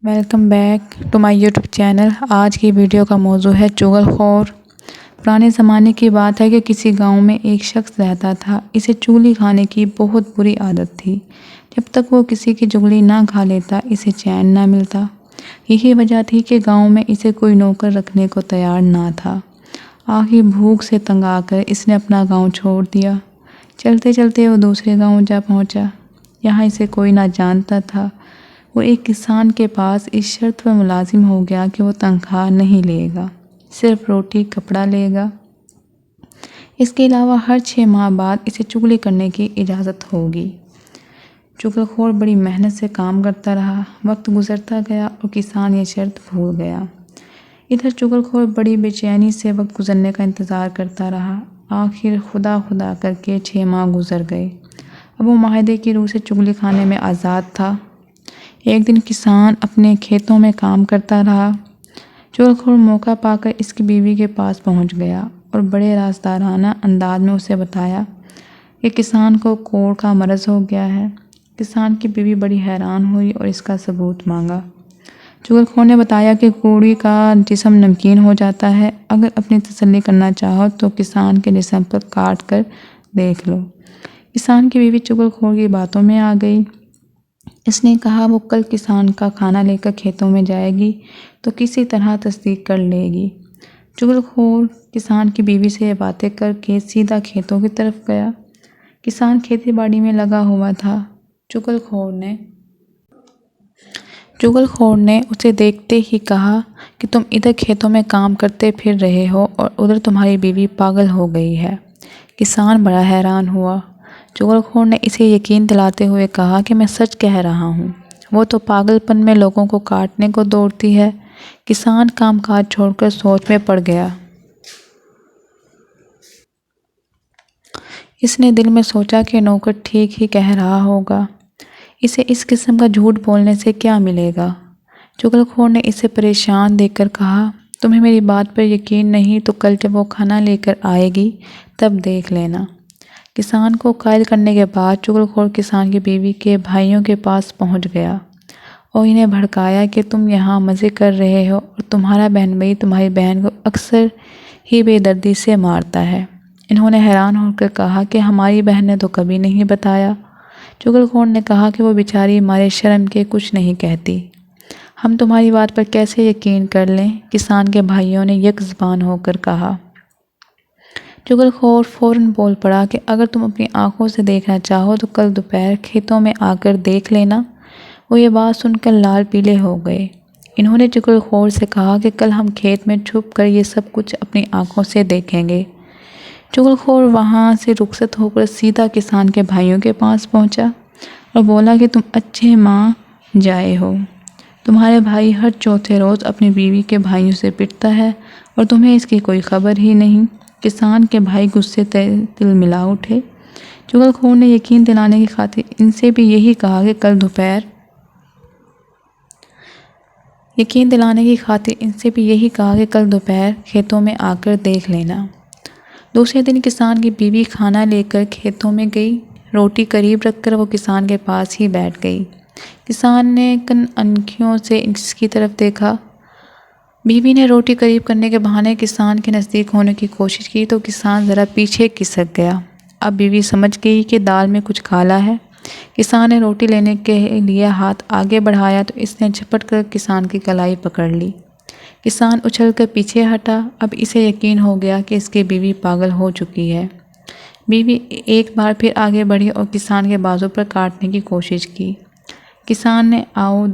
Welcome back to my YouTube channel. आज की video का मौजू है चुगलखोर। पुराने ज़माने की बात है कि किसी गांव में एक शख्स रहता था। इसे चुगली खाने की बहुत बुरी आदत थी। जब तक वो किसी की चुगली ना खा लेता इसे चैन ना मिलता। यही वजह थी कि गांव में इसे कोई नौकर रखने को तैयार ना था। आखिर भूख से तंग आकर इसने अपना गाँव छोड़ दिया। चलते चलते वो दूसरे गाँव जा पहुँचा। यहाँ इसे कोई ना जानता था। वो एक किसान के पास इस शर्त पर मुलाजिम हो गया कि वो तनख्वाह नहीं लेगा, सिर्फ रोटी कपड़ा लेगा। इसके अलावा हर 6 माह बाद इसे चुगली करने की इजाज़त होगी। चुगलखोर बड़ी मेहनत से काम करता रहा। वक्त गुजरता गया और किसान ये शर्त भूल गया। इधर चुगलखोर बड़ी बेचैनी से वक्त गुजरने का इंतज़ार करता रहा। आखिर खुदा खुदा करके 6 माह गुजर गए। अब वो माहिदे की रूह से चुगली खाने में आज़ाद था। एक दिन किसान अपने खेतों में काम करता रहा। चुगलखोर मौका पाकर इसकी बीवी के पास पहुंच गया और बड़े राजदाराना अंदाज में उसे बताया कि किसान को कोढ़ का मरज़ हो गया है। किसान की बीवी बड़ी हैरान हुई और इसका सबूत मांगा। चुगलखोर ने बताया कि कोढ़ी का जिस्म नमकीन हो जाता है। अगर अपनी तसल्ली करना चाहो तो किसान के जिस्म पर काट कर देख लो। किसान की बीवी चुगलखोर की बातों में आ गई। इसने कहा वो कल किसान का खाना लेकर खेतों में जाएगी तो किसी तरह तस्दीक कर लेगी। चुगलखोर किसान की बीवी से बातें करके सीधा खेतों की तरफ गया। किसान खेती बाड़ी में लगा हुआ था। चुगलखोर ने उसे देखते ही कहा कि तुम इधर खेतों में काम करते फिर रहे हो और उधर तुम्हारी बीवी पागल हो गई है। किसान बड़ा हैरान हुआ। चुगलखोर ने इसे यकीन दिलाते हुए कहा कि मैं सच कह रहा हूँ। वो तो पागलपन में लोगों को काटने को दौड़ती है। किसान कामकाज छोड़कर सोच में पड़ गया। इसने दिल में सोचा कि नौकर ठीक ही कह रहा होगा। इसे इस किस्म का झूठ बोलने से क्या मिलेगा। चुगलखोर ने इसे परेशान देखकर कहा, तुम्हें मेरी बात पर यकीन नहीं तो कल जब वो खाना लेकर आएगी तब देख लेना। किसान को कायल करने के बाद चुगलखोर किसान की बीवी के भाइयों के पास पहुंच गया और इन्हें भड़काया कि तुम यहाँ मज़े कर रहे हो और तुम्हारा बहन भाई तुम्हारी बहन को अक्सर ही बेदर्दी से मारता है। इन्होंने हैरान होकर कहा कि हमारी बहन ने तो कभी नहीं बताया। चुगलखोर ने कहा कि वो बेचारी मारे शर्म के कुछ नहीं कहती। हम तुम्हारी बात पर कैसे यकीन कर लें। किसान के भाइयों ने एक ज़बान होकर कहा। चुगलखोर फ़ौरन बोल पड़ा कि अगर तुम अपनी आंखों से देखना चाहो तो कल दोपहर खेतों में आकर देख लेना। वो ये बात सुनकर लाल पीले हो गए। इन्होंने चुगलखोर से कहा कि कल हम खेत में छुप कर ये सब कुछ अपनी आंखों से देखेंगे। चुगलखोर वहाँ से रुखसत होकर सीधा किसान के भाइयों के पास पहुँचा और बोला कि तुम अच्छे माँ जाए हो। तुम्हारे भाई हर चौथे रोज़ अपनी बीवी के भाइयों से पिटता है और तुम्हें इसकी कोई खबर ही नहीं। किसान के भाई गुस्से तिल मिला उठे। चुगलखोर ने यकीन दिलाने की खातिर इनसे भी यही कहा कि कल दोपहर खेतों में आकर देख लेना। दूसरे दिन किसान की बीवी खाना लेकर खेतों में गई। रोटी करीब रखकर वो किसान के पास ही बैठ गई। किसान ने कनअनखियों से इसकी तरफ देखा। बीवी ने रोटी करीब करने के बहाने किसान के नज़दीक होने की कोशिश की तो किसान ज़रा पीछे खिसक गया। अब बीवी समझ गई कि दाल में कुछ काला है। किसान ने रोटी लेने के लिए हाथ आगे बढ़ाया तो इसने झपट कर किसान की कलाई पकड़ ली। किसान उछलकर पीछे हटा। अब इसे यकीन हो गया कि इसकी बीवी पागल हो चुकी है। बीवी एक बार फिर आगे बढ़ी और किसान के बाजू पर काटने की कोशिश की। किसान ने आओ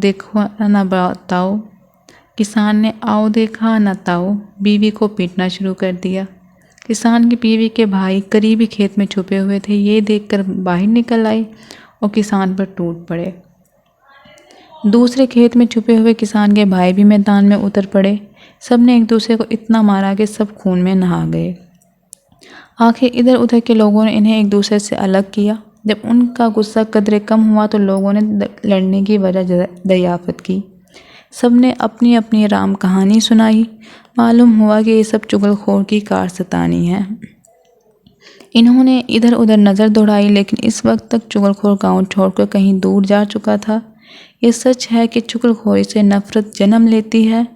देखा न ताओ बीवी को पीटना शुरू कर दिया। किसान की बीवी के भाई करीबी खेत में छुपे हुए थे। ये देखकर बाहर निकल आए और किसान पर टूट पड़े। दूसरे खेत में छुपे हुए किसान के भाई भी मैदान में उतर पड़े। सब ने एक दूसरे को इतना मारा कि सब खून में नहा गए। आखिर इधर उधर के लोगों ने इन्हें एक दूसरे से अलग किया। जब उनका गुस्सा कदरे कम हुआ तो लोगों ने लड़ने की वजह दरियाफ़त की। सब ने अपनी अपनी राम कहानी सुनाई। मालूम हुआ कि ये सब चुगलखोर की कारस्तानी है। इन्होंने इधर उधर नज़र दौड़ाई लेकिन इस वक्त तक चुगलखोर गांव छोड़कर कहीं दूर जा चुका था। ये सच है कि चुगलखोरी से नफरत जन्म लेती है।